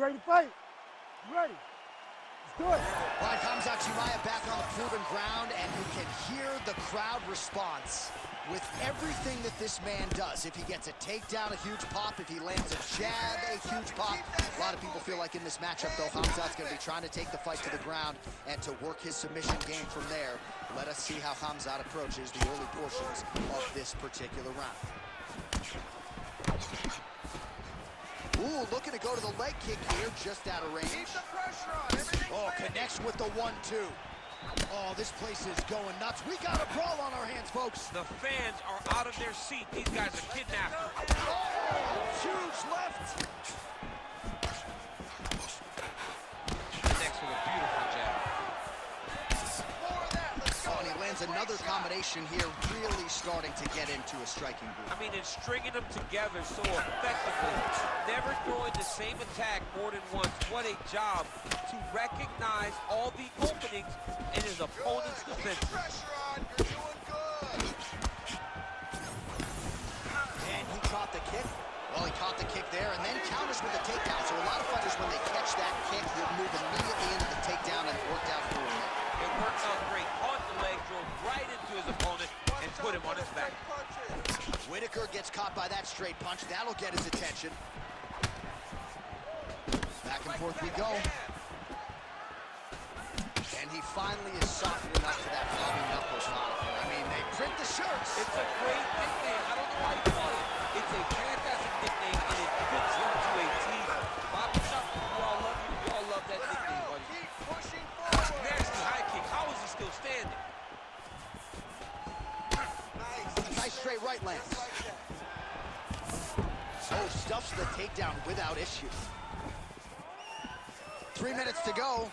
ready to fight? You ready? Let's do it. All right, Khamzat Chimaev back on the proven ground, and you can hear the crowd response with everything that this man does. If he gets a takedown, a huge pop. If he lands a jab, a huge pop. A lot of people feel like in this matchup, though, Khamzat's going to be trying to take the fight to the ground and to work his submission game from there. Let us see how Khamzat approaches the early portions of this particular round. Ooh, looking to go to the leg kick here, just out of range. Keep the pressure on. Oh, connects with the 1-2. Oh, this place is going nuts. We got a brawl on our hands, folks. The fans are out of their seat. These guys are kidnapped. Oh, huge left. Connects with a beautiful jab. Oh, and he lands another combination here, really starting to get into a striking groove. I mean, it's stringing them together so effectively. Never throwing the same attack more than once. What a job to recognize all the openings in his opponent's defense. You're doing good. And he caught the kick. Well, he caught the kick there and then counters with a takedown. So a lot of fighters, when they catch that kick, will move immediately into the takedown, and it worked out for him. It worked out great. Caught the leg, drove right into his opponent, and put him on his back. Whitaker gets caught by that straight punch. That'll get his attention. Back and forth we go. And he finally is softening up to that Bobby Knuckles moniker. I mean, they print the shirts. It's a great nickname. I don't know why you call it. It's a fantastic nickname, and it fits him to a T. Bobby Knuckles, we all love you. We all love that nickname, buddy. Keep pushing forward. Nasty high kick. How is he still standing? Nice straight right lands. Oh, stuffs the takedown without issue. 3 minutes to go.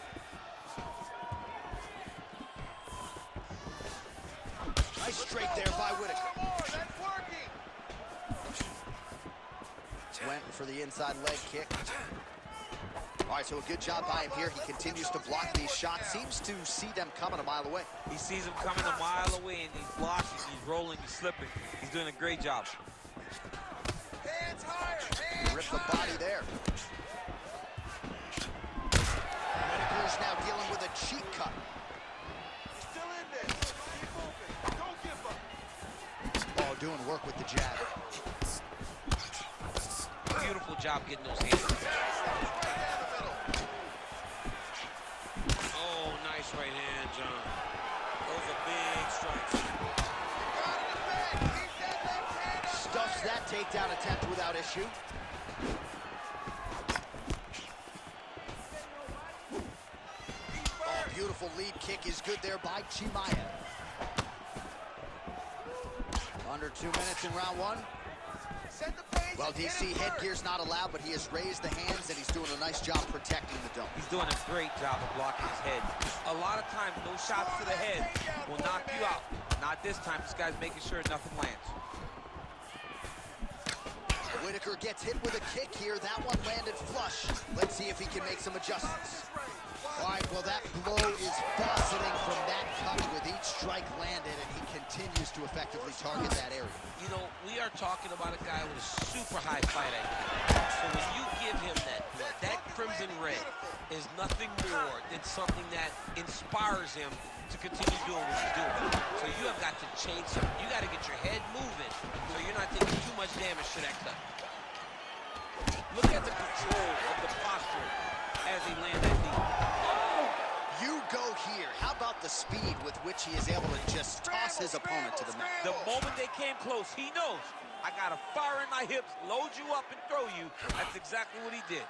Nice straight there by Whitaker. That's working. Went for the inside leg kick. All right, so a good job by him here. He continues to block these shots. Seems to see them coming a mile away. He sees him coming a mile away, and he's blocking, he's rolling, he's slipping. He's doing a great job. Hands higher. Hands Rip the body there. Whitaker's now dealing with a cheek cut. still in this. Keep moving. Don't give up. Oh, doing work with the jab. Beautiful job getting those hands. Oh, nice right hand, John. Those are big strikes. Stuffs that takedown attempt without issue. Oh, beautiful lead kick is good there by Chimaev. Under 2 minutes in round one. Well, DC, headgear's not allowed, but he has raised the hands, and he's doing a nice job protecting the dome. He's doing a great job of blocking his head. A lot of times, those shots to the head will knock you out. Not this time. This guy's making sure nothing lands. Whitaker gets hit with a kick here. That one landed flush. Let's see if he can make some adjustments. All right, well, that blow is faceting from that cut with each strike landed, and he continues to effectively target that area. You know, we are talking about a guy with a super high fight IQ. So when you give him that blood, that crimson red is nothing more than something that inspires him to continue doing what he's doing. So you have got to change something. You got to get your head moving so you're not taking too much damage to that cut. Look at the control of the posture as he lands that knee. You go here. How about the speed with which he is able to just toss his opponent to the mat? The moment they came close, he knows, I got to fire in my hips, load you up, and throw you. That's exactly what he did.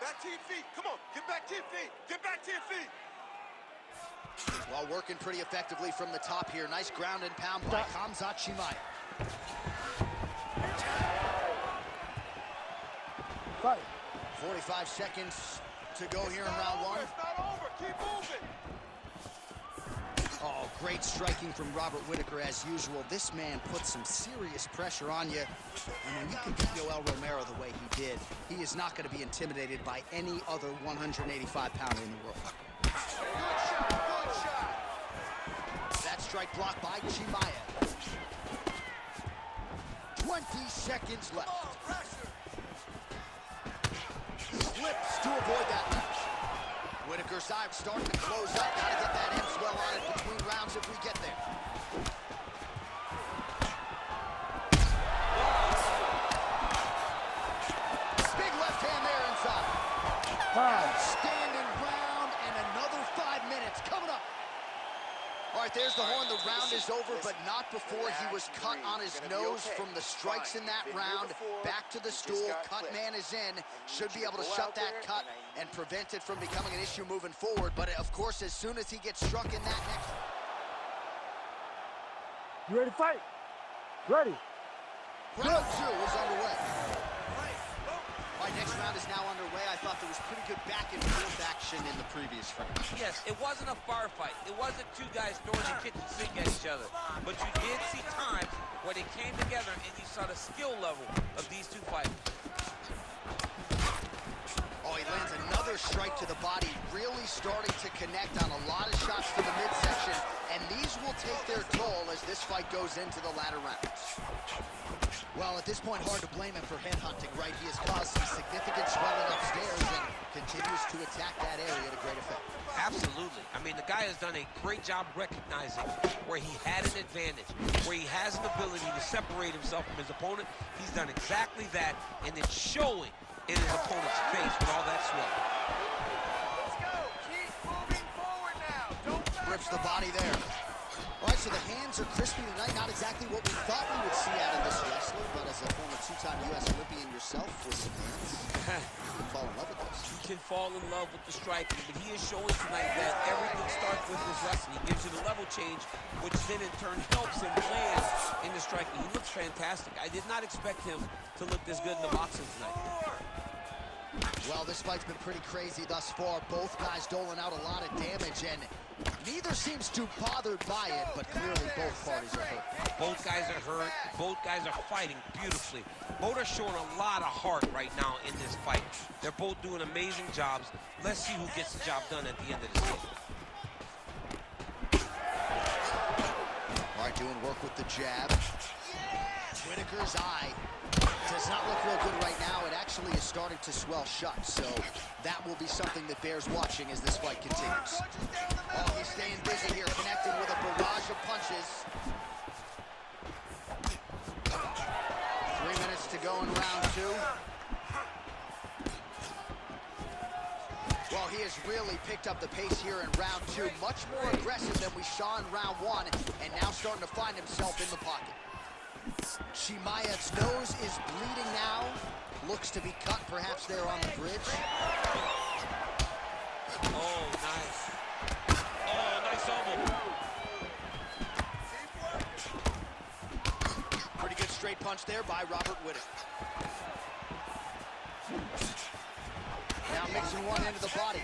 Back to your feet. Come on. Get back to your feet. Get back to your feet. While working pretty effectively from the top here. Nice ground and pound by Khamzat Chimaev. Fight. 45 seconds to go here in round one. It's not over. Keep moving. Oh, great striking from Robert Whitaker as usual. This man puts some serious pressure on you. And when you can beat Yoel Romero the way he did, he is not going to be intimidated by any other 185-pounder in the world. Good shot. Good shot. That strike blocked by Chimaev. 20 seconds left. Pressure. Slips to avoid that. Whitaker's side starting to close up. Gotta get that M swell on it between rounds if we get there. Big left hand there inside. Outstanding round, and another 5 minutes coming up. All right, there's the horn. The round is over, but not before he was cut on his nose from the strikes in that round. Back to the stool. Cut man is in. Should be able to shut that cut and prevent it from becoming an issue moving forward. But, of course, as soon as he gets struck in that next... You ready to fight? Ready. Round 2 is underway. All right, next round is now underway. I thought there was pretty good back and forth action in the previous round. Yes, it wasn't a firefight. It wasn't two guys throwing the kitchen sink at each other. But you did see times where they came together and you saw the skill level of these two fighters. Oh, he lands another strike to the body, really starting to connect on a lot of shots to the midsection, and these will take their toll as this fight goes into the latter rounds. Well, at this point, hard to blame him for headhunting, right? He has caused some significant swelling upstairs and continues to attack that area to great effect. Absolutely. I mean, the guy has done a great job recognizing where he had an advantage, where he has an ability to separate himself from his opponent. He's done exactly that, and it's showing in his opponent's face with all that swelling. Let's go. Keep moving forward now. Don't Rips the body there. All right, so the hands are crispy tonight. Not exactly what we thought we would see out of this wrestler, but as a former two-time U.S. Olympian yourself with some hands, you can fall in love with this. He can fall in love with the striking, but he is showing tonight that everything starts with his wrestling. He gives you the level change, which then in turn helps him land in the striking. He looks fantastic. I did not expect him to look this good in the boxing tonight. Well, this fight's been pretty crazy thus far. Both guys doling out a lot of damage, and neither seems too bothered by it, but clearly both parties are hurt. Both guys are hurt. Both guys are fighting beautifully. Both are showing a lot of heart right now in this fight. They're both doing amazing jobs. Let's see who gets the job done at the end of this game. All right, doing work with the jab. Whitaker's eye does not look real good right now. It actually is starting to swell shut, so that will be something that bears watching as this fight continues. Oh, he's staying busy here, connecting with a barrage of punches. 3 minutes to go in round 2. Well, he has really picked up the pace here in round 2. Much more aggressive than we saw in round 1, and now starting to find himself in the pocket. Chimaev's nose is bleeding now. Looks to be cut, perhaps there on the bridge. Oh, nice. Oh, nice elbow. Pretty good straight punch there by Robert Whitaker. Now mixing one into the body.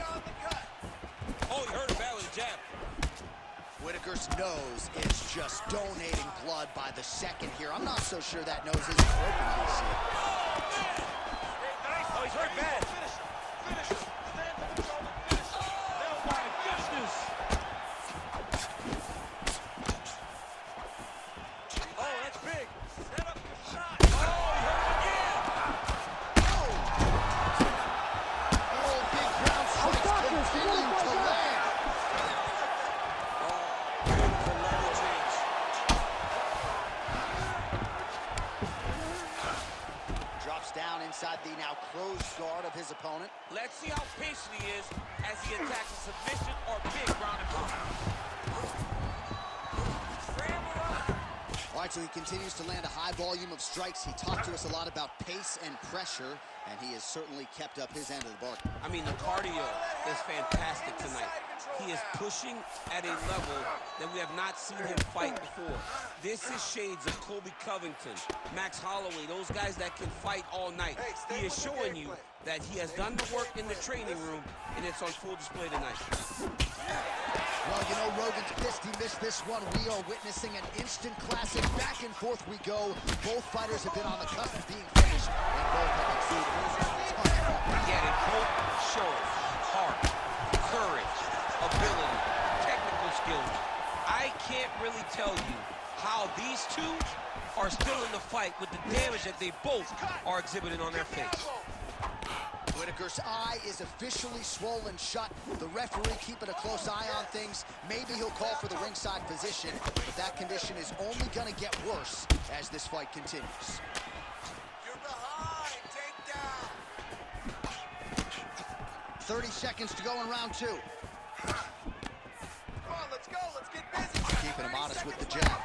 Oh, he hurt him bad with a jab. Whitaker's nose is just donating blood by the second here. I'm not so sure that nose isn't broken, DC. Oh, he's hurt bad. Finish him. Stand up, shoulder, finish him. Oh, my goodness. Oh, that's big. Set up your shot. Oh, he hurt again. Oh, big ground strikes continue to land. Down inside the now closed guard of his opponent. Let's see how patient he is as he attacks a submission or big ground and pound. All right, so he continues to land a high volume of strikes. He talked to us a lot about pace and pressure, and he has certainly kept up his end of the bargain. I mean, the cardio is fantastic tonight. He is pushing at a level that we have not seen him fight before. This is shades of Colby Covington, Max Holloway, those guys that can fight all night. He is showing you that he has done the work in the training room, and it's on full display tonight. Well, you know, Rogan's pissed he missed this one. We are witnessing an instant classic. Back and forth we go. Both fighters have been on the cusp of being finished, and both have exceeded. Yeah, they both show heart, courage, ability, technical skills. I can't really tell you how these two are still in the fight with the damage that they both are exhibiting on their face. Whitaker's eye is officially swollen shut. The referee keeping a close eye on things. Maybe he'll call for the ringside position, but that condition is only going to get worse as this fight continues. You're behind. Take down. 30 seconds to go in round 2. Come on, let's go. Let's get busy. Keeping him honest with the jab.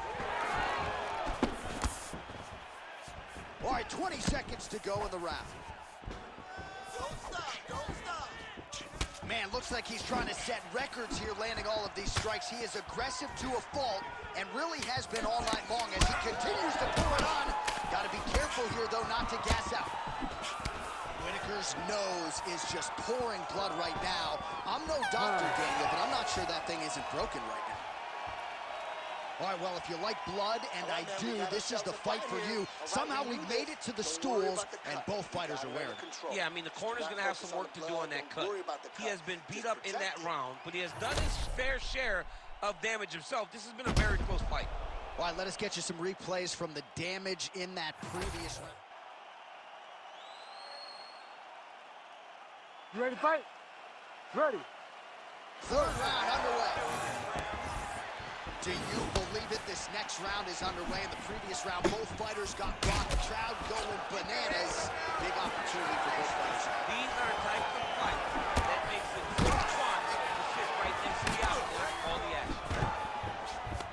All right, 20 seconds to go in the round. Don't stop. Don't stop. Man, looks like he's trying to set records here, landing all of these strikes. He is aggressive to a fault and really has been all night long as he continues to pour it on. Got to be careful here, though, not to gas out. Whitaker's nose is just pouring blood right now. I'm no doctor, Daniel, but I'm not sure that thing isn't broken right now. All right, well, if you like blood, and I do, this is the fight for you. Somehow we've made it to the stools, and both fighters are wearing it. Yeah, I mean, the corner's going to have some work to do on that cut. He has been beat up in that round, but he has done his fair share of damage himself. This has been a very close fight. All right, let us get you some replays from the damage in that previous round. You ready to fight? Ready. Third round underway. Do you believe it? This next round is underway. In the previous round, both fighters got rocked. The crowd going bananas. Big opportunity for both fighters. These are types of fights that makes it so fun to sit right next to the outlet, all the action.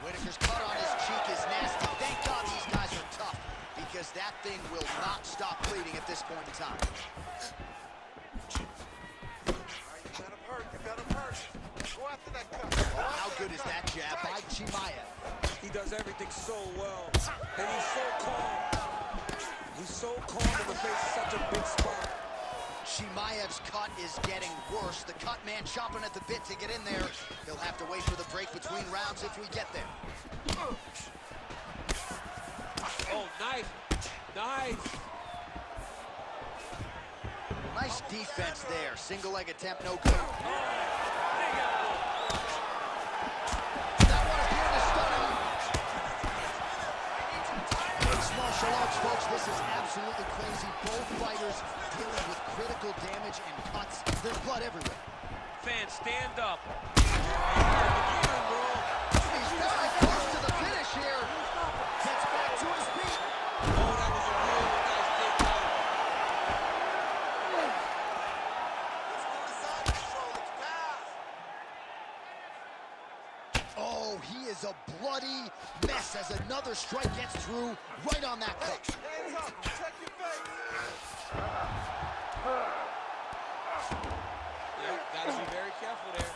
Whitaker's cut on his cheek is nasty. Thank God these guys are tough, because that thing will not stop bleeding at this point in time. You got him hurt. You got him hurt. Go after that cut. Oh, how good is that jab by Chimaev? He does everything so well, and he's so calm. He's so calm in the face of such a big spot. Chimaev's cut is getting worse. The cut man chomping at the bit to get in there. He'll have to wait for the break between rounds if we get there. Oh, nice. Nice. Nice defense there. Single leg attempt, no good. That one appeared to stun him. Mixed martial arts, folks, this is absolutely crazy. Both fighters dealing with critical damage and cuts. There's blood everywhere. Fans, stand up. He's very close to the finish here. Gets back to his feet. Oh, that was a real nice takedown. Let's move aside control. It's past. Oh, he is a bloody mess as another strike gets through right on that cut. Hands up. Protect your face. Yeah, gotta be very careful there.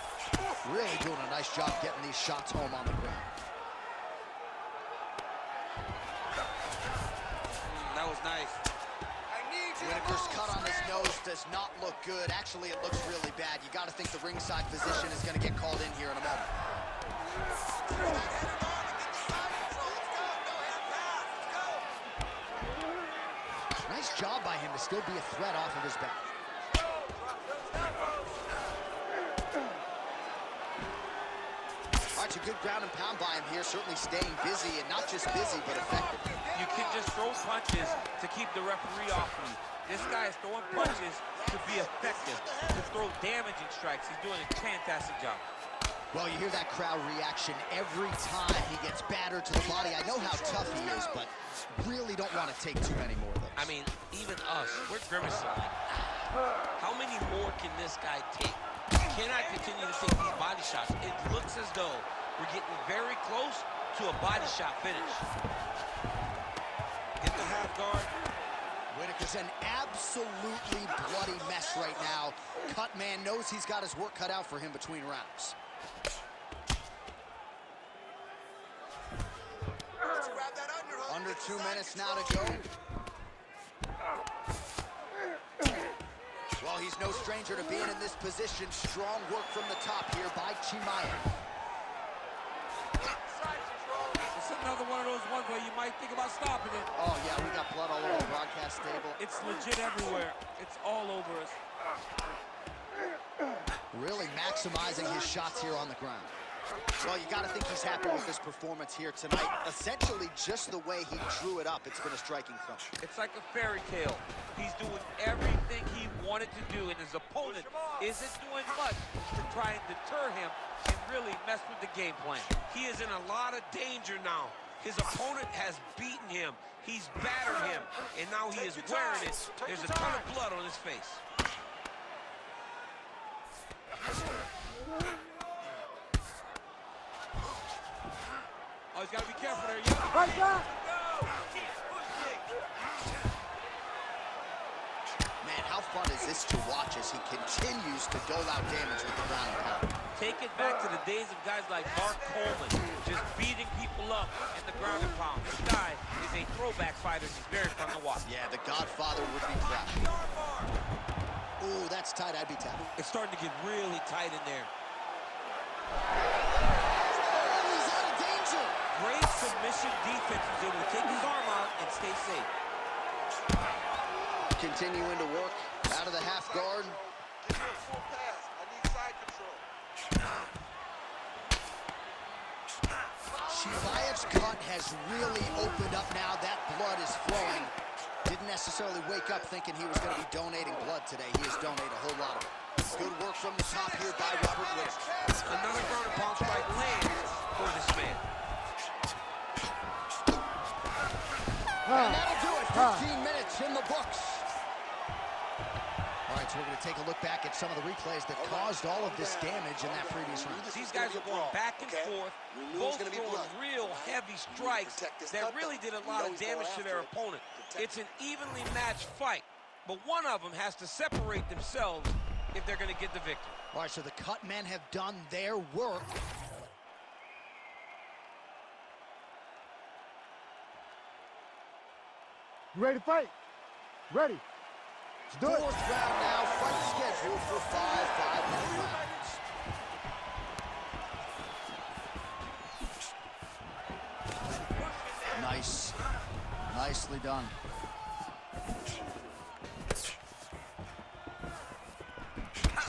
Really doing a nice job getting these shots home on the ground. That was nice. I need you to Whitaker's move. cut on his nose does not look good. Actually, it looks really bad. You got to think the ringside physician is going to get called in here in a moment. Nice job by him to still be a threat off of his back. All right, a good ground and pound by him here, certainly staying busy, and not just busy, but effective. You can just throw punches to keep the referee off of you. This guy is throwing punches to be effective, to throw damaging strikes. He's doing a fantastic job. Well, you hear that crowd reaction every time he gets battered to the body. I know how tough he is, but really don't want to take too many more of those. I mean, even us, we're grimacing like, how many more can this guy take? You cannot continue to take these body shots. It looks as though we're getting very close to a body shot finish. Get the half guard. Whitaker's an absolutely bloody mess right now. Cut man knows he's got his work cut out for him between rounds. Let's grab that underhook. Under Get 2 inside minutes now to control. go. Well, he's no stranger to being in this position. Strong work from the top here by Chimaev. It's another one of those ones where you might think about stopping it. Oh, yeah, we got blood all over the broadcast table. It's legit everywhere. It's all over us. Really maximizing his shots here on the ground. Well, you got to think he's happy with his performance here tonight. Essentially, just the way he drew it up, it's been a striking film. It's like a fairy tale. He's doing everything he wanted to do, and his opponent isn't doing much to try and deter him and really mess with the game plan. He is in a lot of danger now. His opponent has beaten him. He's battered him, and now he is wearing it. There's a ton of blood on his face. Oh, he's got to be careful there. Yeah. Right back. Man, how fun is this to watch as he continues to dole out damage with the ground and pound? Take it back to the days of guys like Mark Coleman, just beating people up in the ground and pound. This guy is a throwback fighter. He's very fun to watch. Yeah, the Godfather would be proud. Ooh, that's tight. I'd be tapped. It's starting to get really tight in there. He's out of danger. Great submission defense. He's able to take his arm out and stay safe. Continuing to work out of the half guard. Give me a full pass. I need side control. Chimaev's cut has really opened up now. That blood is flowing. Didn't necessarily wake up thinking he was going to be donating blood today. He has donated a whole lot of it. Good work from the top here by Robert Whittaker. Another ground and pound strike lands for this man. And that'll do it. 15 minutes in the books. All right, so we're going to take a look back at some of the replays that caused all of this damage in that previous round. These guys are going back and forth, both throwing real heavy strikes that really did a lot of damage to their opponent. It's an evenly matched fight, but one of them has to separate themselves if they're going to get the victory. All right, so the cut men have done their work. You ready to fight? Ready. Let's do it. Fourth round now, fight scheduled for 5-minute rounds. Nice. Nicely done.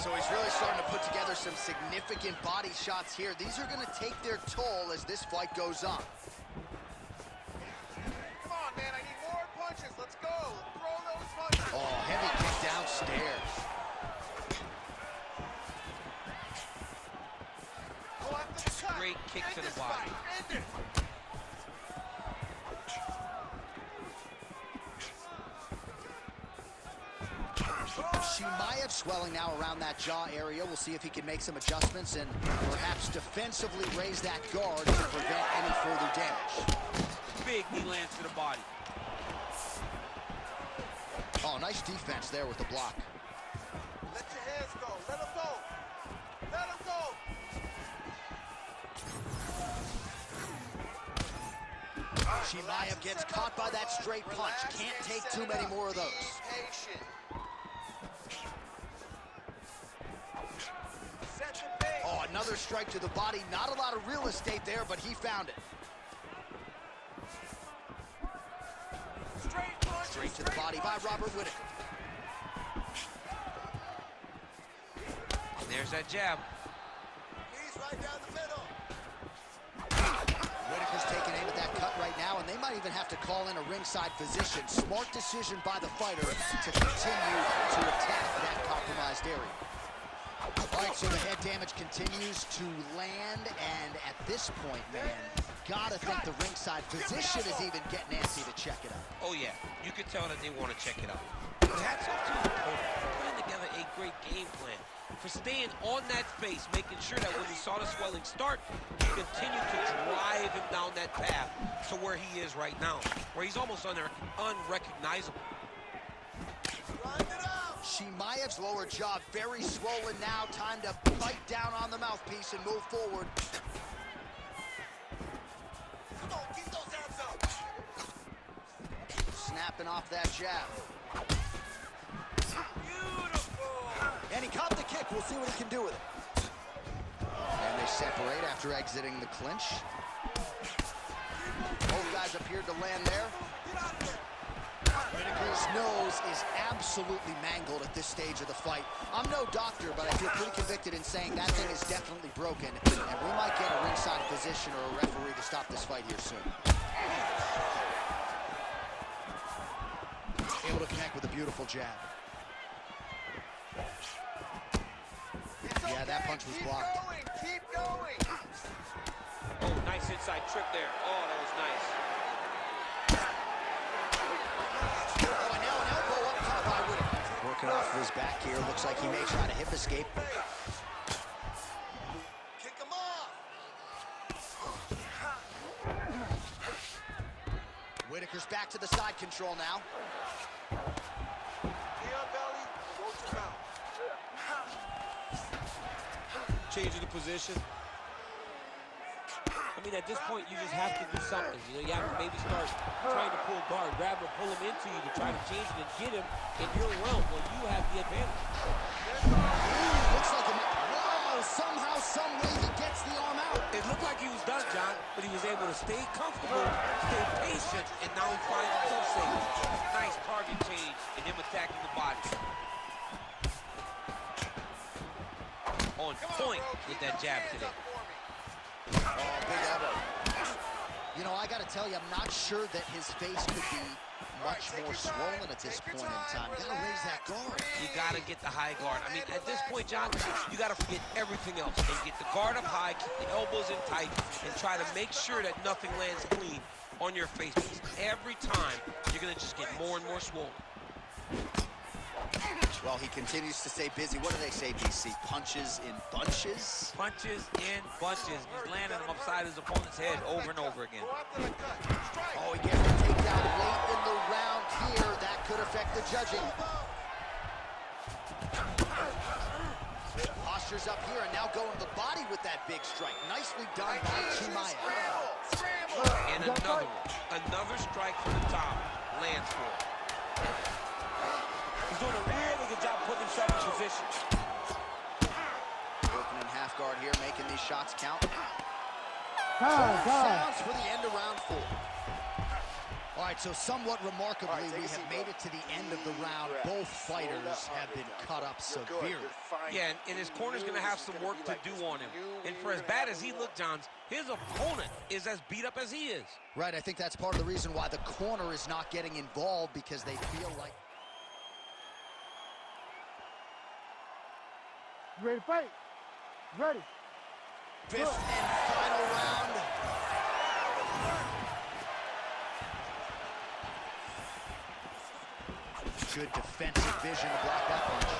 So he's really starting to put together some significant body shots here. These are going to take their toll as this fight goes on. Come on, man. I need more punches. Let's go. Throw those punches. Oh, heavy kick downstairs. Go after the cut. Great kick End to the this body. fight. End it. Chimaev swelling now around that jaw area. We'll see if he can make some adjustments and perhaps defensively raise that guard to prevent any further damage. Big knee lands to the body. Oh, nice defense there with the block. Let your hands go. Let them go. Let them go. Chimaev gets caught by that straight punch. Can't take too many more of those. Be patient. Set the pace. Oh, another strike to the body. Not a lot of real estate there, but he found it. Straight punch. Straight to the body by Robert Whittaker. And there's that jab. He's right down the middle. Whittaker's taking aim at that cut right now, and they might even have to call in a ringside physician. Smart decision by the fighter to continue to attack that compromised area. All right, so the head damage continues to land, and at this point, man, gotta think the ringside physician is even getting antsy to check it out. Oh, yeah. You could tell that they want to check it out. But hats off to the opponent for putting together a great game plan, for staying on that face, making sure that when he saw the swelling start, he continued to drive him down that path to where he is right now, where he's almost unrecognizable. Chimaev's lower jaw very swollen now. Time to bite down on the mouthpiece and move forward. Come on, keep those hands up. Snapping off that jab. Beautiful. And he caught the kick. We'll see what he can do with it. And they separate after exiting the clinch. Both guys appeared to land there. Get out of there. Whitaker's nose is absolutely mangled at this stage of the fight. I'm no doctor, but I feel pretty convicted in saying that thing is definitely broken, and we might get a ringside physician or a referee to stop this fight here soon. Able to connect with a beautiful jab. Yeah, that punch was blocked. Keep going. Oh, nice inside trip there. Oh, that was nice. Oh, and now an elbow up top by Whitaker. Working off of his back here. Looks like he may try to hip escape. Kick him off. Whitaker's back to the side control now. Knee on belly, go to mouth. Changing the position. I mean, at this point, you just have to do something. You know, you have to maybe start trying to pull guard, grab him, pull him into you to try to change it and get him in your realm when you have the advantage. Looks like wow, somehow, some way he gets the arm out. It looked like he was done, John, but he was able to stay comfortable, stay patient, and now he finds himself safe. Nice target change and him attacking the body. On point with that jab today. Oh, big elbow. You know, I got to tell you, I'm not sure that his face could be much more swollen at this point in time. You got to raise that guard. You got to get the high guard. I mean, at this point, John, you got to forget everything else and get the guard up high, keep the elbows in tight, and try to make sure that nothing lands clean on your face. Because every time, you're going to just get more and more swollen. Well, he continues to stay busy. What do they say, DC? Punches in bunches? Punches in bunches. He's landing them upside his opponent's head over and over again. Go after the cut. Strike. Oh, he gets the takedown late in the round here. That could affect the judging. Posture's up here and now going to the body with that big strike. Nicely done by Chimaev. And another one. Another strike from the top lands for him. He's doing a really good job putting himself in position. Working in half guard here, making these shots count. Time. Sounds for the end of round 4. All right, so somewhat remarkably, we have made it to the end of the round. Both fighters have been cut up severely. Yeah, and his corner's going to have some work to do on him. And for as bad as he looked, Johns, his opponent is as beat up as he is. Right, I think that's part of the reason why the corner is not getting involved, because they feel like... You ready to fight? Ready. Fifth and final round. Good defensive vision to block that punch.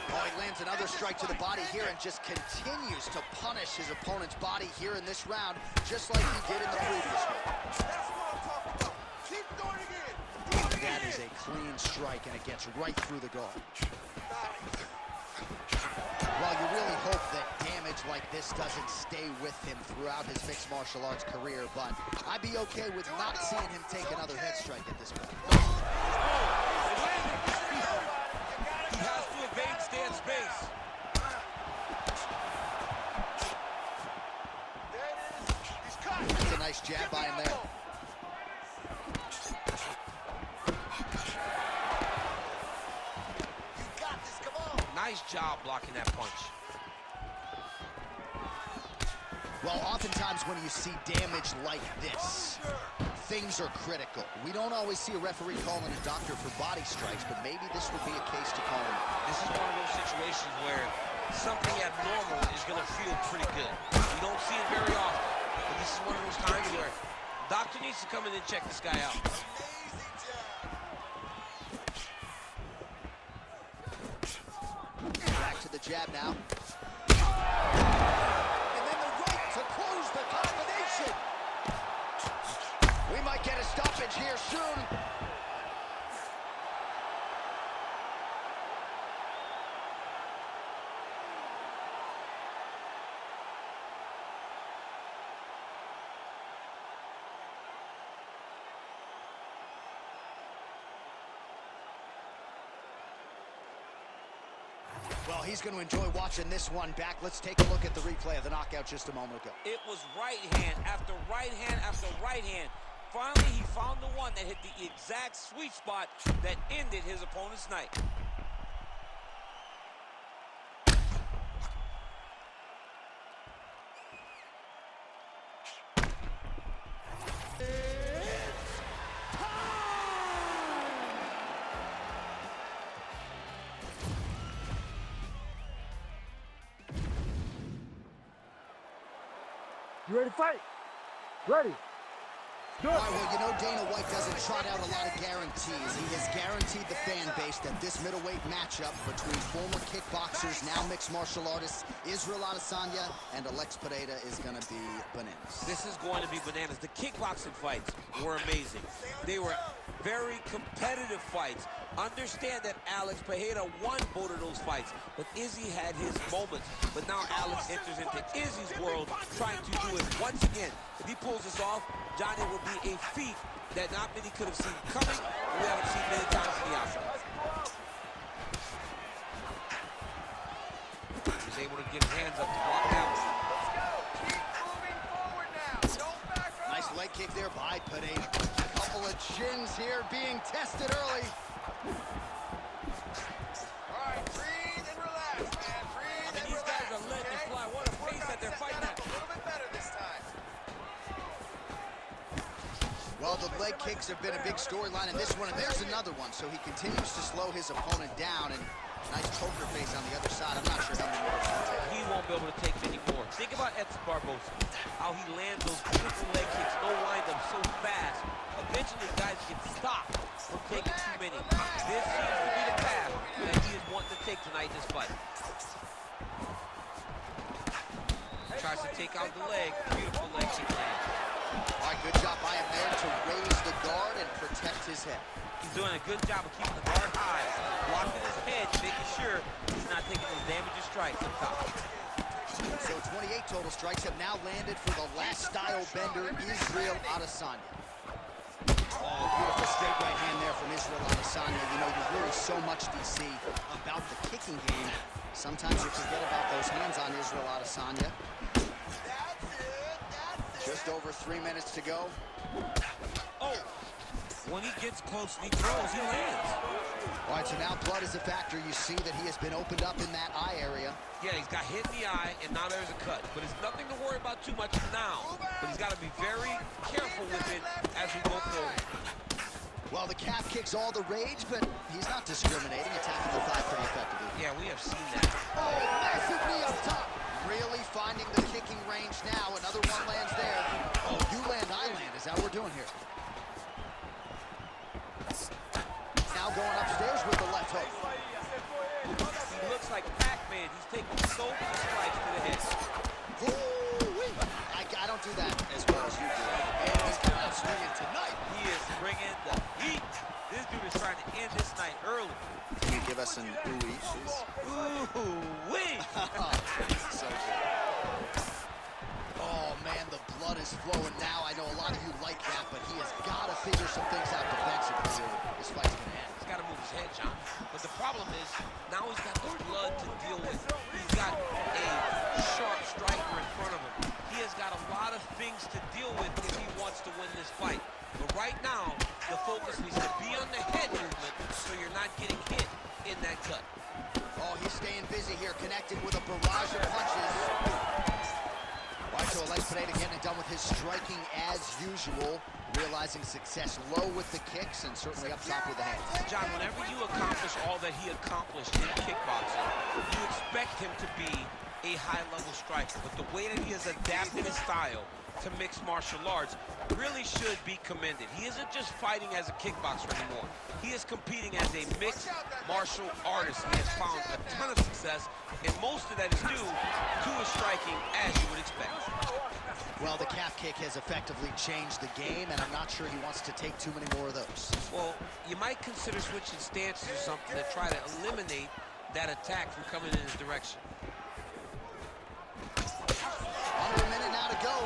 Oh, he lands another strike to the body here and just continues to punish his opponent's body here in this round, just like he did in the previous one. That's what I'm talking about. Keep doing it again. That is a clean strike, and it gets right through the guard. Well, you really hope that damage like this doesn't stay with him throughout his mixed martial arts career, but I'd be okay with not seeing him take another head strike at this point. He has to evade, stay in space. There it is. He's cut. That's a nice jab by him there. You got this. Come on. Nice job blocking that punch. Well, oftentimes when you see damage like this, things are critical. We don't always see a referee calling a doctor for body strikes, but maybe this would be a case to call him. This is one of those situations where something abnormal is going to feel pretty good. We don't see it very often, but this is one of those times where doctor needs to come in and check this guy out. Back to the jab now. And then the right to close the combination. We might get a stoppage here soon. Well, he's going to enjoy watching this one back. Let's take a look at the replay of the knockout just a moment ago. It was right hand after right hand after right hand. finally he found the one that hit the exact sweet spot that ended his opponent's night. You ready to fight? Ready. All right, well, you know Dana White doesn't trot out a lot of guarantees. He has guaranteed the fan base that this middleweight matchup between former kickboxers, now mixed martial artists, Israel Adesanya and Alex Pereira is going to be bananas. This is going to be bananas. The kickboxing fights were amazing. They were very competitive fights. Understand that Alex Pereira won both of those fights, but Izzy had his moments. But now Alex enters into Izzy's world, trying to do it once again. If he pulls this off, Johnny, will be a feat that not many could have seen coming. We haven't seen many times from the outside. He's able to get his hands up to block that one. Let's go. Keep moving forward now. Don't back up. Nice leg kick there by Pereira. Couple of chins here being tested early. All right, breathe and relax, man. Breathe and These relax. guys are letting it fly. What a pace that they're fighting at. A little bit better this time. Well, the leg kicks have been a big storyline in this one, and there's another one. So he continues to slow his opponent down, and nice poker face on the other side. I'm not sure how many more he's gonna take. He won't be able to take many more. Think about Edson Barboza, how he lands those beautiful leg kicks, no wind-up so fast. Eventually, guys get stopped from taking too many. This seems to be the path that he is wanting to take tonight in this fight. Tries to take out the leg. Beautiful leg kick lands. All right, good job by him there to raise the guard and protect his head. He's doing a good job of keeping the guard high, blocking his head, making sure he's not taking those damaging strikes up top. So 28 total strikes have now landed for the last style bender, Israel Adesanya. Oh, beautiful straight right hand there from Israel Adesanya. You know, there's really so much, DC, about the kicking game. Sometimes you forget about those hands on Israel Adesanya. That's it. That's it. Just over 3 minutes to go. Oh, when he gets close and he throws, he lands. All right, so now blood is a factor. You see that he has been opened up in that eye area. Yeah, he's got hit in the eye, and now there's a cut. But it's nothing to worry about too much now. But he's got to be very careful with it as we go forward. Well, the calf kicks all the rage, but he's not discriminating, attacking the thigh pretty effectively. Yeah, we have seen that. Oh, massive knee up top. Really finding the kicking range now. Another one lands there. Oh, you land, I land. Is that what we're doing here? Now going upstairs with the left hook. He looks like Pac-Man. He's taking so many strikes to the head. Ooh-wee. I don't do that as well as you do. And he's coming out swinging tonight. He is bringing the heat. This dude is trying to end this night early. Can you give us an ooh-wee, please? Ooh-wee. So good. Oh, man, the blood is flowing now. I know a lot of you like that, but he has got to figure some things out defensively. This fight's going to end. He's got to move his head, John. But the problem is, now he's got the blood to deal with. He's got a sharp striker in front of him. He has got a lot of things to deal with if he wants to win this fight. But right now, the focus needs to be on the head movement so you're not getting hit in that cut. Oh, he's staying busy here, connected with a barrage of punches. All right, so Alex Pereira getting it done with his striking as usual, realizing success low with the kicks and certainly up top with the hands. John, whenever you accomplish all that he accomplished in kickboxing, you expect him to be a high-level striker. But the way that he has adapted his style to mixed martial arts really should be commended. He isn't just fighting as a kickboxer anymore. He is competing as a mixed martial artist. He has found a ton of success, and most of that is due to his striking, as you would expect. Well, the calf kick has effectively changed the game, and I'm not sure he wants to take too many more of those. Well, you might consider switching stances or something to try to eliminate that attack from coming in his direction. Under a minute now to go.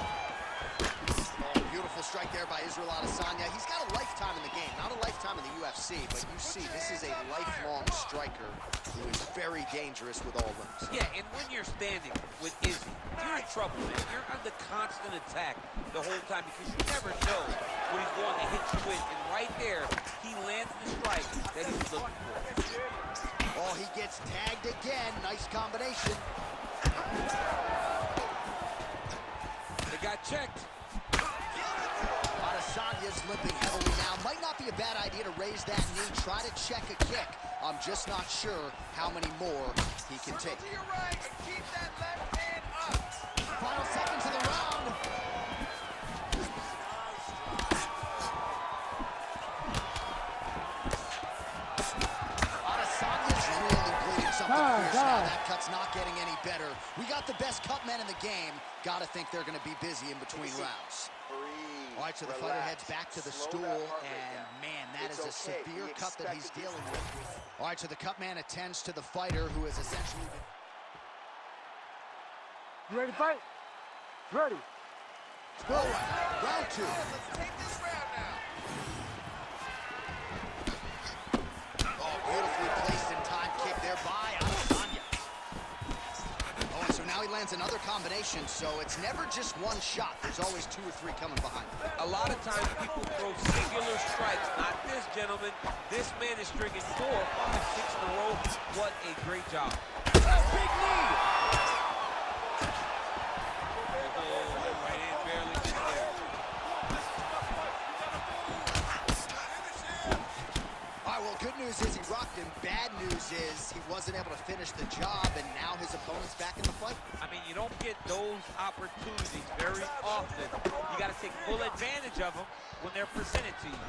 Oh, beautiful strike there by Israel Adesanya. He's got a lifetime in the game, not a lifetime in the UFC, but you see, this is a lifelong striker who is very dangerous with all limbs. Yeah, and when you're standing with Izzy, you're in trouble, man. You're under constant attack the whole time because you never know what he's going to hit you with. And right there, he lands the strike that he was looking for. Oh, he gets tagged again. Nice combination. They got checked. Adesanya's limping heavily now. Might not be a bad idea to raise that knee, try to check a kick. I'm just not sure how many more he can take. To your right and keep that left hand up. Final seconds of the round. Adesanya's really bleeding something fierce now. That cut's not getting any better. We got the best cut men in the game. Gotta think they're gonna be busy in between rounds. All right, so the fighter heads back to the stool, and man, that is a severe cut that he's dealing with. All right, so the cut man attends to the fighter who has essentially been... You ready to fight? Ready. All right, round two. Let's take this round now. Oh, beautifully placed in time kick there by Adesanya. Oh, and so now he lands another combination, so it's never just one shot. There's always 2 or 3 coming behind. A lot of times people throw singular strikes. Not this, gentlemen. This man is stringing 4, 5, 6 in a row. What a great job. Big knee. Right hand barely gets there. All right, well, good news is he rocked him. Bad news is he wasn't able to finish the job, and now his opponent's back in the fight. I mean, you don't get those opportunities very often. You got to take full advantage of them when they're presented to you.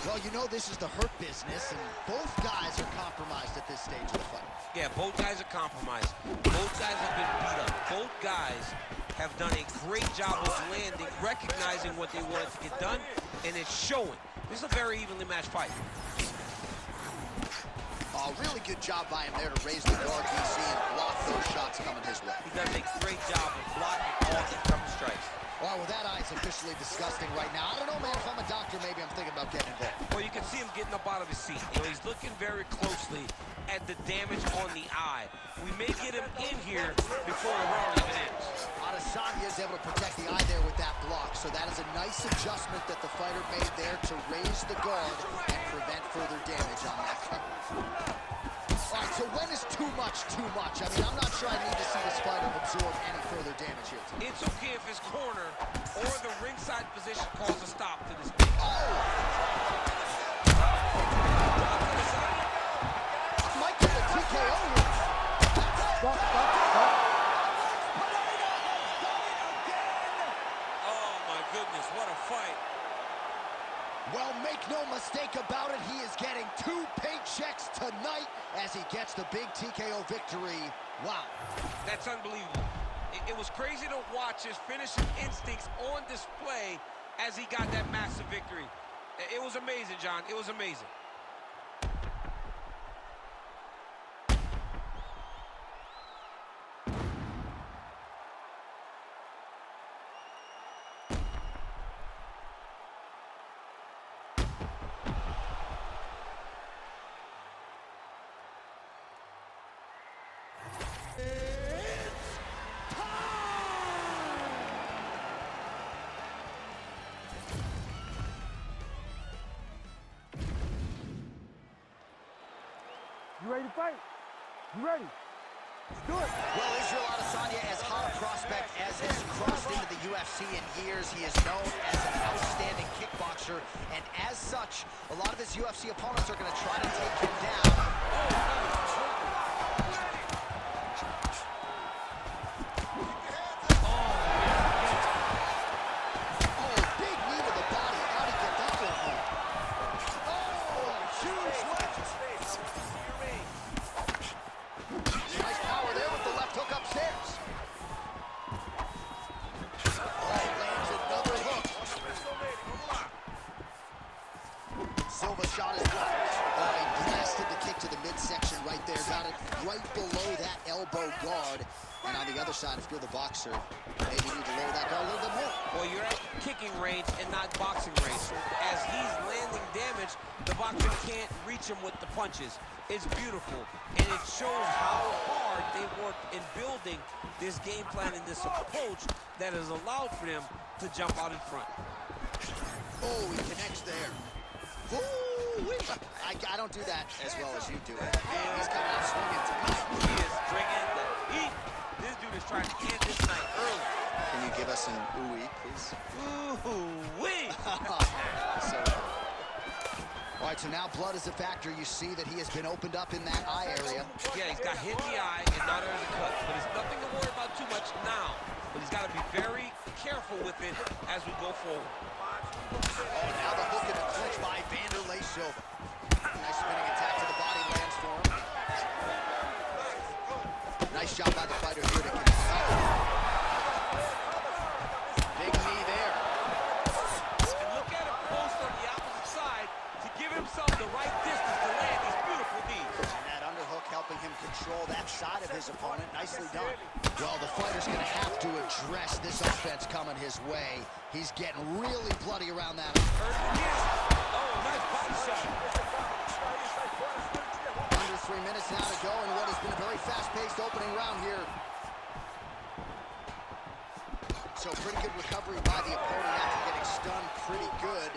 Well, you know this is the hurt business, and both guys are compromised at this stage of the fight. Yeah, both guys are compromised. Both guys have been beat up. Both guys have done a great job of landing, recognizing what they wanted to get done, and it's showing. This is a very evenly matched fight. Really good job by him there to raise the guard, DC, and block those shots coming his way. He does a great job of blocking all incoming strikes. All right, well, that eye's officially disgusting right now. I don't know, man, if I'm a doctor, maybe I'm thinking about getting involved. Well, you can see him getting up out of his seat. You know, he's looking very closely at the damage on the eye. We may get him in here before the round even ends. Adesanya is able to protect the eye there with that block, so that is a nice adjustment that the fighter made there to raise the guard and prevent further damage on that cut. All right, so when is too much too much? I mean, I'm not sure I need to see this fighter absorb any further damage here. It's okay if his corner or the ringside position calls a stop to this thing. Might get a TKO here. Stop. Oh, my goodness, what a fight. Well, make no mistake about it, he is getting 2 paychecks tonight as he gets the big TKO victory. Wow. That's unbelievable. It was crazy to watch his finishing instincts on display as he got that massive victory. It was amazing, John. It was amazing. You ready to fight? You ready? Let's do it. Well, Israel Adesanya, as hot a prospect as has crossed into the UFC in years, he is known as an outstanding kickboxer, and as such, a lot of his UFC opponents are going to try to take him down. Silva shot is blocked. He blasted the kick to the midsection right there. Got it right below that elbow guard. And I find the other side if you're the boxer. Maybe you need to lower that guard a little bit more. Well, you're at kicking range and not boxing range. So as he's landing damage, the boxer can't reach him with the punches. It's beautiful, and it shows how hard they worked in building this game plan and this approach that has allowed for them to jump out in front. Oh, he connects there. Ooh, I don't do that as well as you do it. He's coming out swinging tonight. He is bringing the heat. This dude is trying to end this night early. Can you give us an ooh-wee, please? Ooh-wee! So, all right, so now blood is a factor. You see that he has been opened up in that eye area. Yeah, he's got hit in the eye, and now there's a cut. But there's nothing to worry about too much now. But he's got to be very careful with it as we go forward. Oh, now the hook in the clinch by Wanderlei Silva. Nice spinning attack to the body lands for him. Nice job by the fighter here to connect. Big knee there. And look at him post on the opposite side to give himself the right distance to land these beautiful knees. And that underhook helping him control that side of his opponent. Nicely done. Well, the fighter's going to have to address this offense coming his way. He's getting really bloody around that. Oh, nice body shot. Under 3 minutes now to go in what has been a very fast-paced opening round here. So pretty good recovery by the opponent after getting stunned pretty good.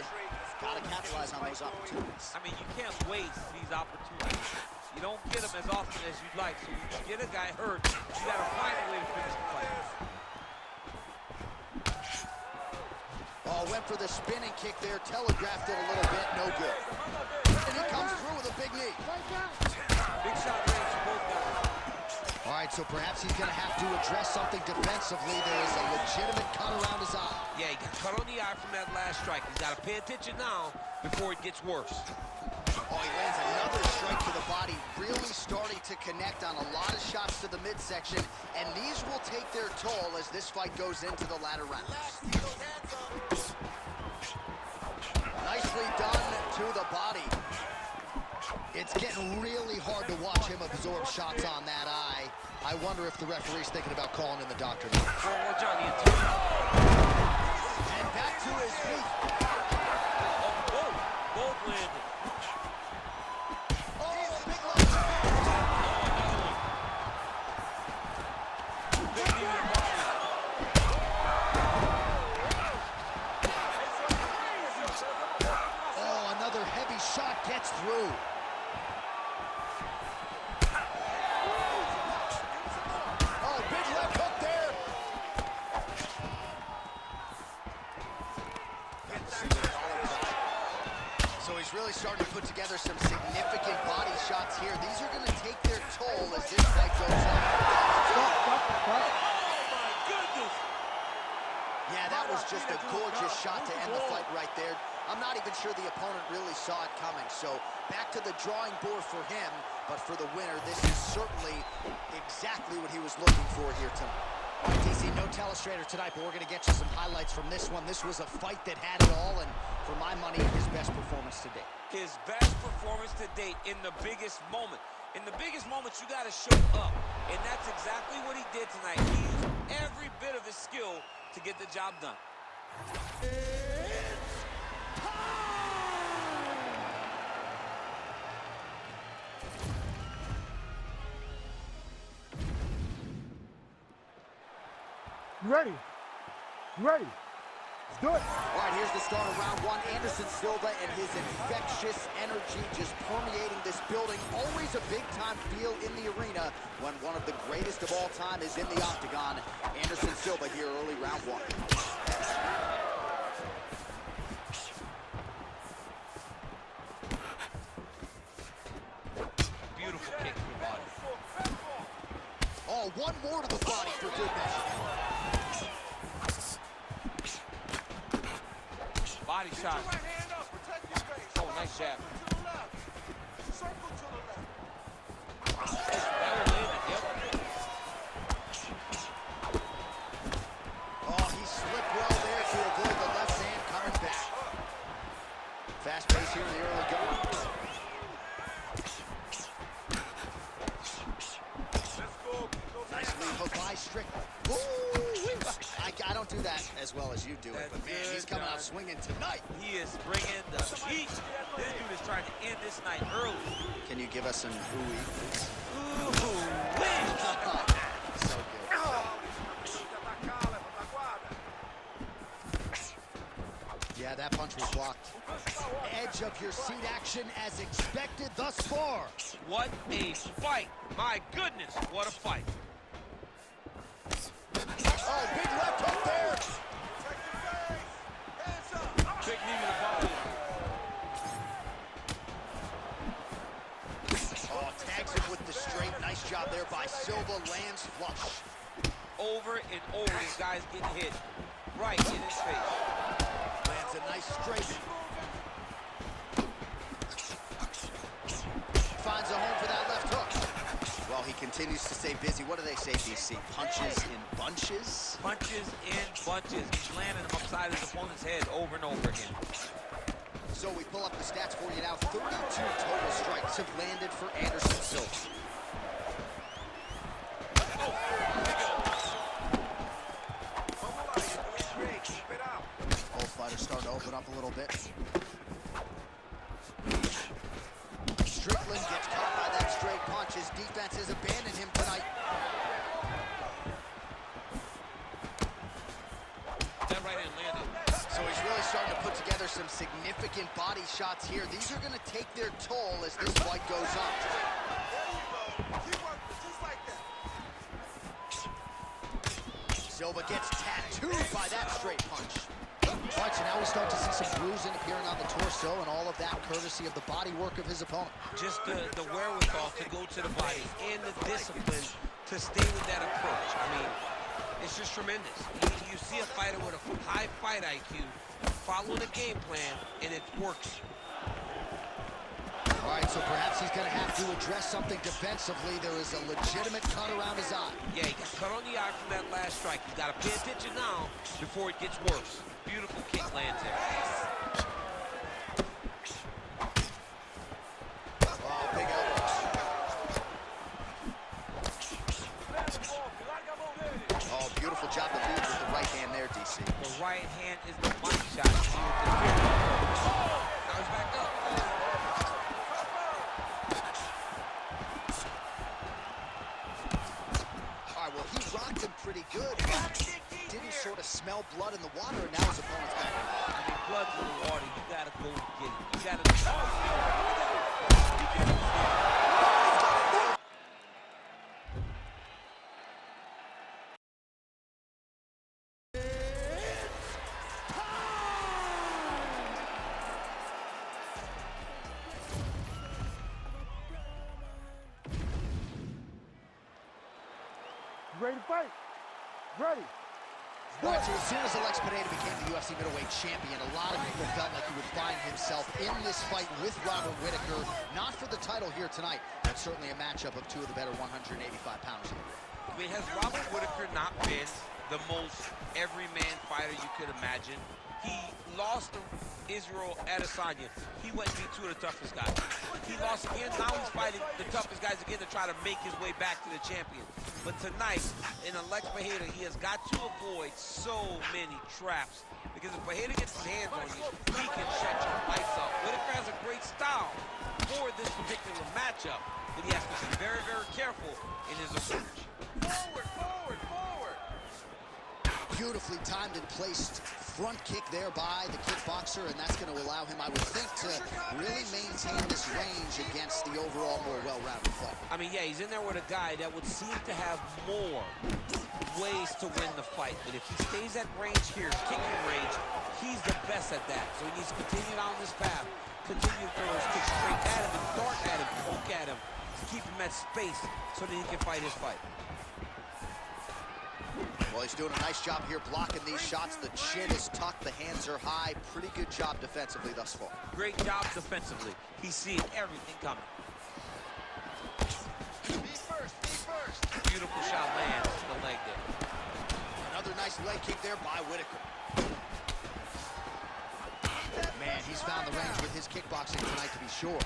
Got to capitalize on those opportunities. I mean, you can't waste these opportunities. You don't get them as often as you'd like. So you get a guy hurt, you got to find a way to finish the fight. Oh, went for the spinning kick there, telegraphed it a little bit, no good. And he comes through with a big knee. Big shot range for both guys. All right, so perhaps he's going to have to address something defensively. There is a legitimate cut around his eye. Yeah, he got cut on the eye from that last strike. He's got to pay attention now before it gets worse. Oh, he lands another strike to the body, really starting to connect on a lot of shots to the midsection, and these will take their toll as this fight goes into the latter rounds. Nicely done to the body. It's getting really hard to watch him absorb shots on that eye. I wonder if the referee's thinking about calling in the doctor now. Well, Johnny, And back to his feet. both landed. Shot gets through. Oh, big left hook there. So he's really starting to put together some significant body shots here. These are going to take their toll as this fight goes on. Stop. Yeah, that was just a gorgeous shot to end the fight right there. I'm not even sure the opponent really saw it coming. So back to the drawing board for him. But for the winner, this is certainly exactly what he was looking for here tonight. All right, DC, no telestrator tonight, but we're going to get you some highlights from this one. This was a fight that had it all, and for my money, his best performance to date. His best performance to date in the biggest moment. In the biggest moments, you got to show up. And that's exactly what he did tonight. He used every bit of his skill to get the job done. You ready? Let's do it. All right, here's the start of round one. Anderson Silva and his infectious energy just permeating this building. Always a big-time feel in the arena when one of the greatest of all time is in the octagon. Anderson Silva here early round one. Beautiful kick to the body. Oh, one more to the body for good measure. Body shot. Oh, nice jab. Circle to the left. Better landed, yep. Oh, he slipped well there to avoid the left hand coming back. Fast pace here in the early going. Nice lead hook by Strickland. don't do that as well as you do it, but man, he's coming out swinging tonight. He is bringing the heat. This dude is trying to end this night early. Can you give us an ooh-wee, please? Ooh-wee. So good. Yeah, that punch was blocked. Edge of your seat action as expected thus far. What a fight. My goodness, what a fight. Oh, big left hook there. Big knee to the body. Oh, tags him with the straight. Nice job there by Silva. Lands flush. Over and over, this guy's getting hit right in his face. Lands a nice straight. Finds a home for that left hook. Well, he continues to stay busy. What do they say, DC? Punches in bunches? Punches in bunches. He's landing them upside his opponent's head over and over again. So we pull up the stats for you now. 32 total strikes have landed for Anderson Silva. Both fighters starting to open up a little bit. Strickland gets caught by that straight punch. His defense has abandoned him tonight. That right hand landed. So he's really starting to put together some significant body shots here. These are going to take their toll as this fight goes on. Silva gets tattooed by that straight punch. All right, so now we start to see some bruising appearing on the torso, and all of that courtesy of the body work of his opponent. Just the wherewithal to go to the body and the discipline to stay with that approach. I mean, it's just tremendous. You see a fighter with a high fight IQ following a game plan, and it's working. All right, so perhaps he's going to have to address something defensively. There is a legitimate cut around his eye. Yeah, he got cut on the eye from that last strike. He's got to pay attention now before it gets worse. Beautiful kick lands there. Oh, big elbow. Oh, beautiful job to lead with the right hand there, DC. The right hand is the money shot. Now he's back up. All right, well, he rocked him pretty good, but didn't sort of smell blood in the water, and now his opponent's back. I mean, blood's in the water. You gotta go get it. You gotta. Ready to fight? Ready. All right, so as soon as Alex Pereira became the UFC middleweight champion, a lot of people felt like he would find himself in this fight with Robert Whittaker. Not for the title here tonight, but certainly a matchup of two of the better 185-pounders. I mean, has Robert Whittaker not been the most everyman fighter you could imagine? He lost to Israel Adesanya. He went and beat two of the toughest guys. He lost again. Now he's fighting the toughest guys again to try to make his way back to the champion. But tonight, in Alex Pereira, he has got to avoid so many traps. Because if Pereira gets his hands on you, he can shut your lights up. Whittaker has a great style for this particular matchup, but he has to be very, very careful in his approach. Forward, forward, forward. Beautifully timed and placed front kick there by the kickboxer, and that's going to allow him, I would think, to really maintain this range against the overall more well-rounded fight. I mean, yeah, he's in there with a guy that would seem to have more ways to win the fight. But if he stays at range here, kicking range, he's the best at that. So he needs to continue down this path, continue to throw his kicks straight at him and dart at him, poke at him, to keep him at space so that he can fight his fight. Well, he's doing a nice job here blocking these shots. The chin is tucked, the hands are high. Pretty good job defensively thus far. Great job defensively. He's seeing everything coming. Be first, be first. Beautiful shot lands to the leg there. Another nice leg kick there by Whittaker. Man, He's found the range with his kickboxing tonight, to be sure.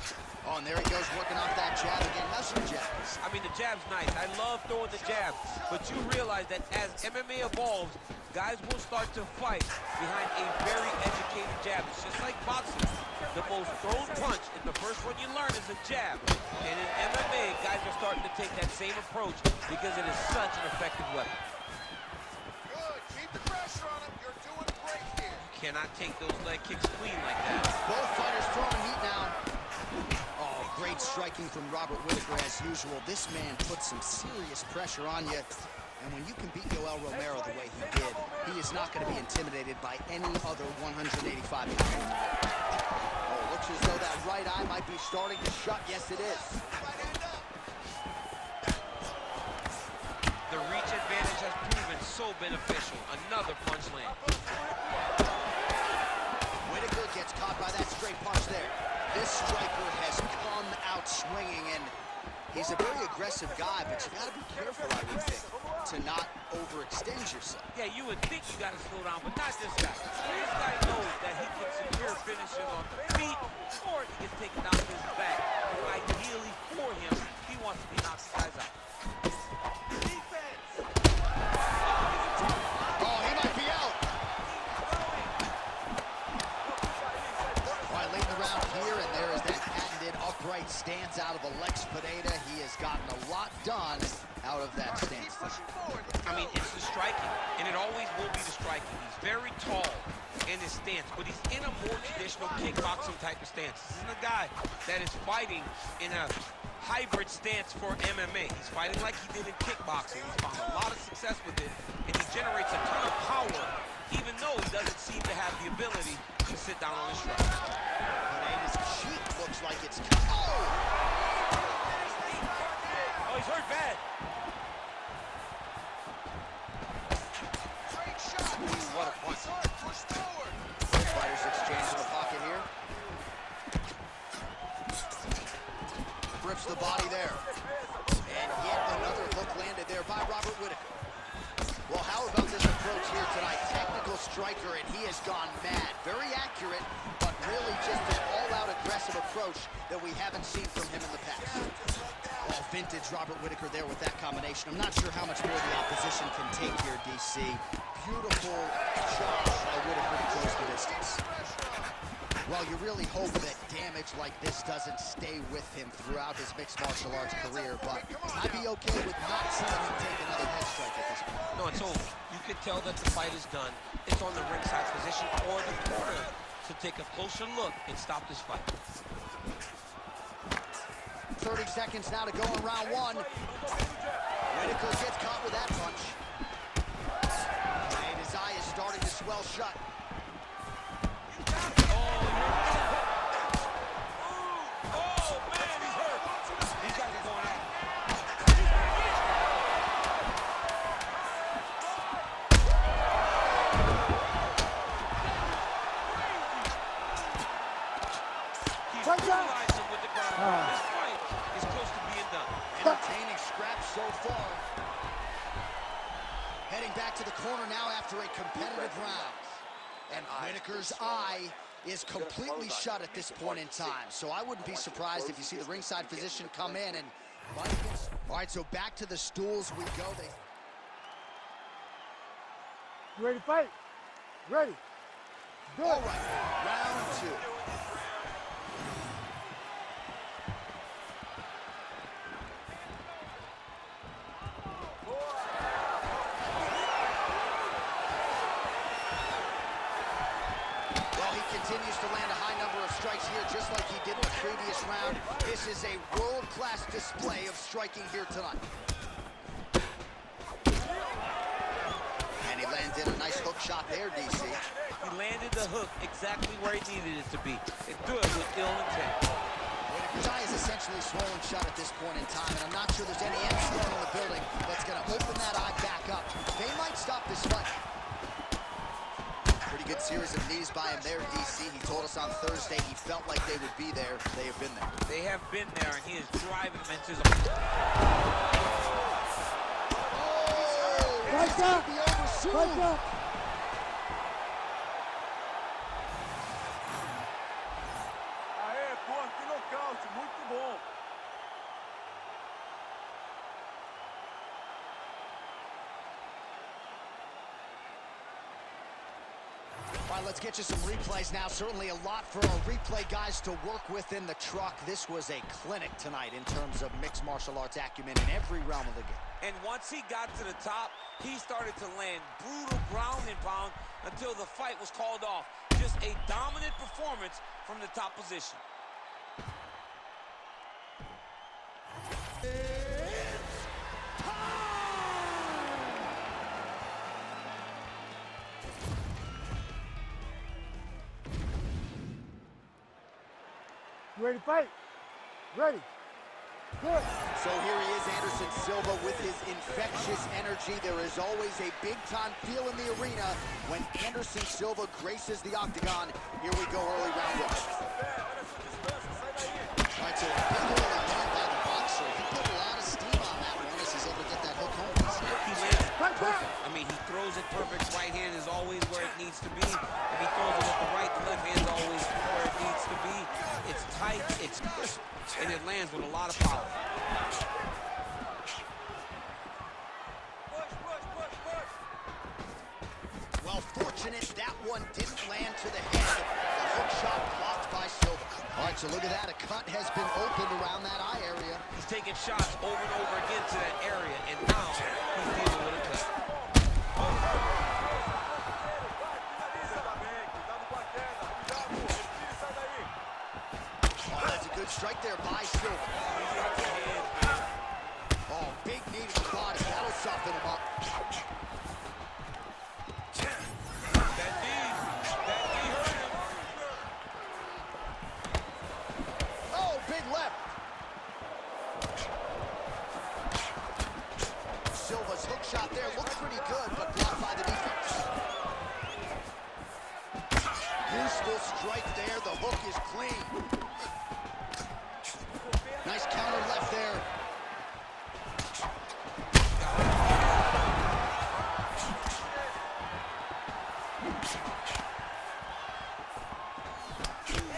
Oh, and there he goes, working off that jab again. How's your jabs? I mean, the jab's nice. I love throwing the jab, but you realize that as MMA evolves, guys will start to fight behind a very educated jab. It's just like boxing. The most thrown punch, and the first one you learn is a jab. And in MMA, guys are starting to take that same approach because it is such an effective weapon. Good. Keep the pressure on him. You're doing great here. Cannot take those leg kicks clean like that. Both fighters throwing heat now. Oh, great striking from Robert Whittaker as usual. This man puts some serious pressure on you. And when you can beat Yoel Romero the way he did, he is not going to be intimidated by any other 185-pounder. Oh, looks as though that right eye might be starting to shut. Yes, it is. The reach advantage has proven so beneficial. Another punch land. Whittaker gets caught by that straight punch there. This striker has come out swinging, and he's a very aggressive guy, but you got to be careful, I would think, to not overextend yourself. Yeah, you would think you got to slow down, but not this guy. This guy knows that he can secure finishes on the feet, or he gets taken down his back. Ideally for him, he wants to be knocked his guys out. Oh, he might be out. All right, late in the round here, and there is that patented upright stance out of Alex Pereira. He has gotten a lot done out of that stance. I mean, it's the striking, and it always will be the striking. He's very tall in his stance, but he's in a more traditional kickboxing type of stance. This isn't a guy that is fighting in a hybrid stance for MMA. He's fighting like he did in kickboxing. He's found a lot of success with it, and he generates a ton of power, even though he doesn't seem to have the ability to sit down on his strike. Pereira's cheek looks like it's... Oh, he's hurt bad. What a punch. Fighters exchange in the pocket here. Rips the body there. And yet another hook landed there by Robert Whittaker. Well, how about this approach here tonight? Technical striker, and he has gone mad. Very accurate, but really just an all-out aggressive approach that we haven't seen from him in the past. Oh, vintage Robert Whittaker there with that combination. I'm not sure how much more the opposition can take here, DC. Beautiful shot by Whittaker to close the distance. Well, you really hope that damage like this doesn't stay with him throughout his mixed martial arts career, but I'd be okay with not seeing him take another head strike at this point. No, it's over. You can tell that the fight is done. It's on the ringside position or the corner to take a closer look and stop this fight. 30 seconds now to go in round one. Whittaker gets caught with that punch. And his eye is starting to swell shut. Entertaining scraps so far. Heading back to the corner now after a competitive round. And Whittaker's eye is completely shut at this point in time. So I wouldn't be surprised if you see the ringside physician come in and... All right, so back to the stools we go. You ready to fight? Ready. Good. All right, round two. Continues to land a high number of strikes here, just like he did in the previous round. This is a world-class display of striking here tonight. And he landed a nice hook shot there, DC. He landed the hook exactly where he needed it to be. And do it with ill intent. His eye is essentially swollen shut at this point in time, and I'm not sure there's any anesthesia in the building that's going to open that eye back up. They might stop this fight. Pretty good series of knees by him there, DC. He told us on Thursday he felt like they would be there. They have been there. They have been there, and he is driving them into the... Oh! Right up! Be over soon. Right up! All right, let's get you some replays now. Certainly a lot for our replay guys to work with in the truck. This was a clinic tonight in terms of mixed martial arts acumen in every realm of the game. And once he got to the top, he started to land brutal ground and pound until the fight was called off. Just a dominant performance from the top position. You ready to fight? Ready. Good. So here he is, Anderson Silva, with his infectious energy. There is always a big-time feel in the arena when Anderson Silva graces the octagon. Here we go, early round one. All right, so a big early win by the boxer. He put a lot of steam on that one as he's able to get that hook home. He lands perfect. I mean, he throws it perfect. Right hand is always where it needs to be. If he throws it with the right, the left hand is always where it needs to be. It's tight, it's crisp, and it lands with a lot of power. Well, fortunate that one didn't land to the head. The hook shot blocked by Silva. All right, so look at that. A cut has been opened around that eye area. He's taking shots over and over again to that area, and now he's dealing with a cut. Oh, that's a good strike there by Silva. Oh, big knee to the body. That'll soften him up. That knee hurt him. Oh, big left. Silva's hook shot there looked pretty good, but blocked by the defense. Useful strike there. The hook is clean. Nice counter left there.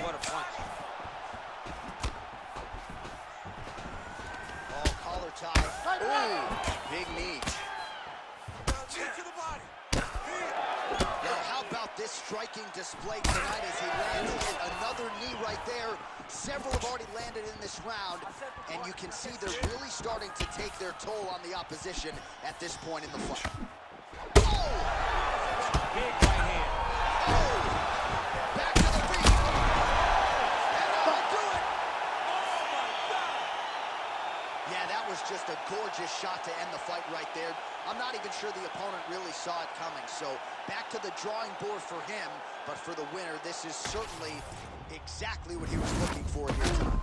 What a punch. Oh, collar tie. Ooh, big knee. Now, how about this striking display tonight as he lands yet another knee right there? Several have already landed in this round, and you can see they're really starting to take their toll on the opposition at this point in the fight. Oh! Big right hand. Oh! Back to the feet. And that'll do it. Oh, my God. Yeah, that was just a gorgeous shot to end the fight right there. I'm not even sure the opponent really saw it coming. So back to the drawing board for him, but for the winner, this is certainly exactly what he was looking for here tonight.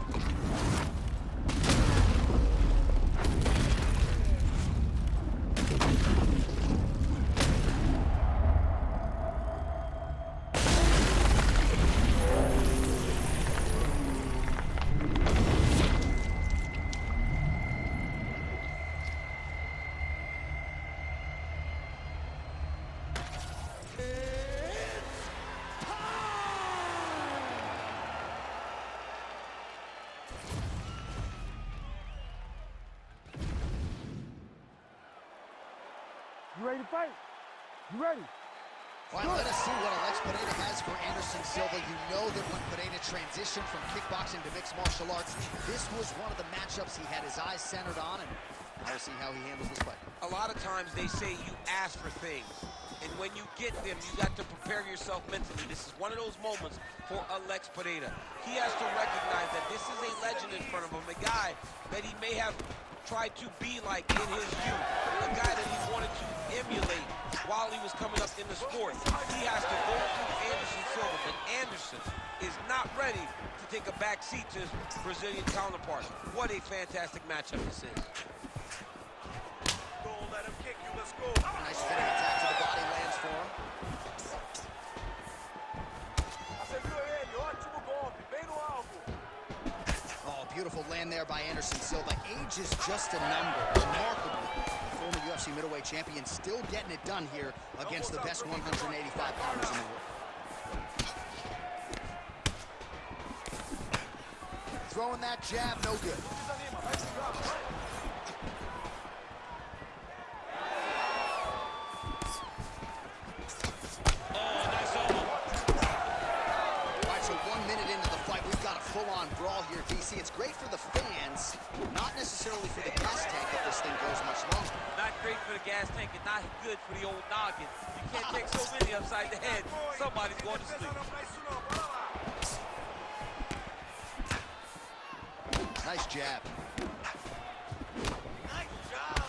You ready to fight? You ready? All right, let us see what Alex Pereira has for Anderson Silva. You know that when Pereira transitioned from kickboxing to mixed martial arts, this was one of the matchups he had his eyes centered on, and I'll see how he handles this fight. A lot of times they say you ask for things, and when you get them, you got to prepare yourself mentally. This is one of those moments for Alex Pereira. He has to recognize that this is a legend in front of him, a guy that he may have tried to be like in his youth, a guy that he wanted to emulate while he was coming up in the sport. He has to go through Anderson Silva, but Anderson is not ready to take a back seat to his Brazilian counterpart. What a fantastic matchup this is. Go, let him kick you. Let's go. Nice spinning attack to the body lands for him. Acertou ele. Ótimo golpe. Bem no alvo. Oh, beautiful land there by Anderson Silva. Age is just a number. Remarkable. Former UFC middleweight champion still getting it done here against the best 185 pounders in the world. Throwing that jab, no good. Desanima. Vai segurar. Vai. Oh, nice elbow. see, it's great for the fans, not necessarily for the gas tank if this thing goes much longer. Not great for the gas tank and not good for the old noggin. You can't take so many upside the head. Somebody's going to sleep. Nice jab. Nice job.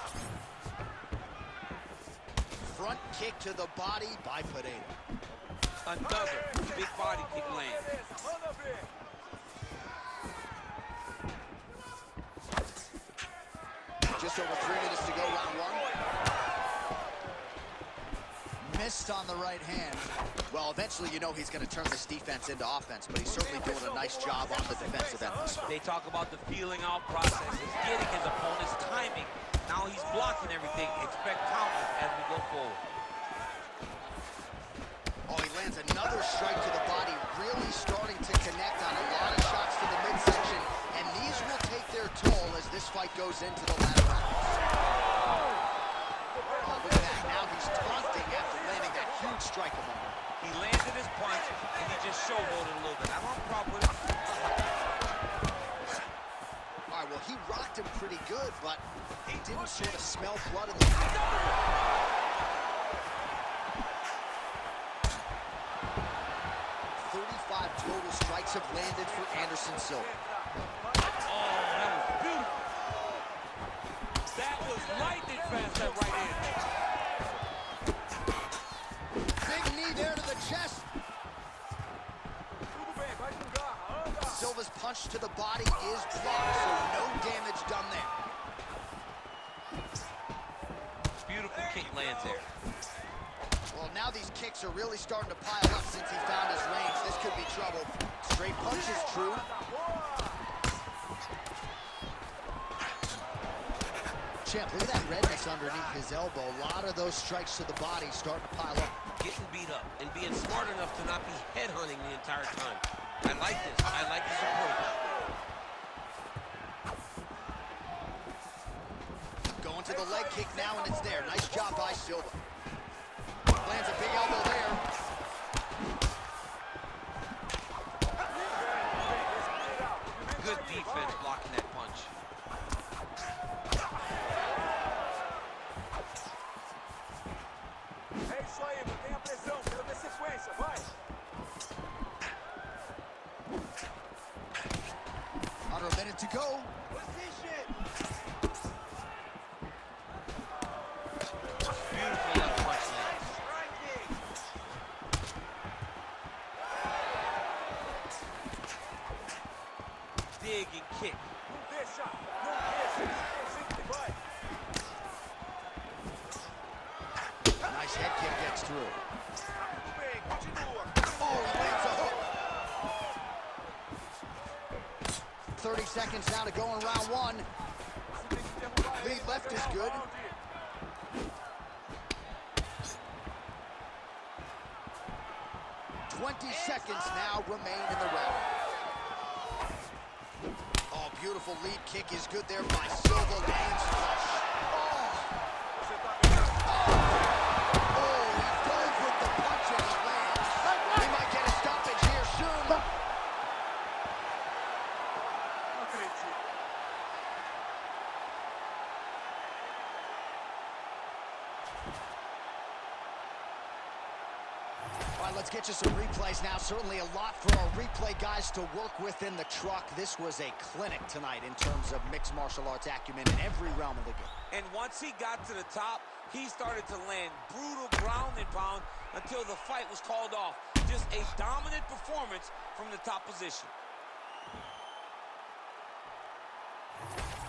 Front kick to the body by Pereira. Another big body kick land. Just over 3 minutes to go, round one. Missed on the right hand. Well, eventually you know he's going to turn this defense into offense, but he's certainly doing a nice job on the defensive end. They talk about the feeling out process. He's getting his opponent's timing. Now he's blocking everything. Expect counters as we go forward. Oh, he lands another strike to the body, really starting to connect on a lot of shots to the midsection, and these will take their toll as this fight goes into the latter rounds. Oh, look at that. Now he's taunting after landing that huge strike among them. He landed his punch, and he just showboated a little bit. I don't have a problem with it. All right, well, he rocked him pretty good, but he didn't sort of smell blood in the fight. 35 total strikes have landed for Anderson Silva. Oh, that was beautiful. That was lightning fast, that right hand. Big knee there to the chest. Silva's punch to the body is blocked, so no damage done there. Beautiful kick lands there. Well, now these kicks are really starting to pile up since he found his range. This could be trouble. Straight punch is true. Champ, look at that redness underneath his elbow. A lot of those strikes to the body starting to pile up. Getting beat up and being smart enough to not be headhunting the entire time. I like this. I like this approach. Going to the leg kick now, and it's there. Nice job by Silva. Lands a big elbow there. Good defense blocking that punch. É isso aí, mantenha a pressão, pela dê sequência, vai. Under a minute to go. Position. Beautiful left punch lands. Striking. Dig and kick. Não deixa, sempre vai. Nice head kick gets through. Tudo bem, continua. Oh, he lands a hook. 30 seconds now to go in round one. Lead left is good. 20 seconds now remain in the round. Oh, beautiful lead kick is good there by Silva. Lands flush. Oh, he dove with the punch and it lands. We might get a stoppage here soon. Não acredito. All right, let's get you some replays now. Certainly a lot for our replay guys to work with in the truck. This was a clinic tonight in terms of mixed martial arts acumen in every realm of the game. And once he got to the top, he started to land brutal ground and pound until the fight was called off. Just a dominant performance from the top position.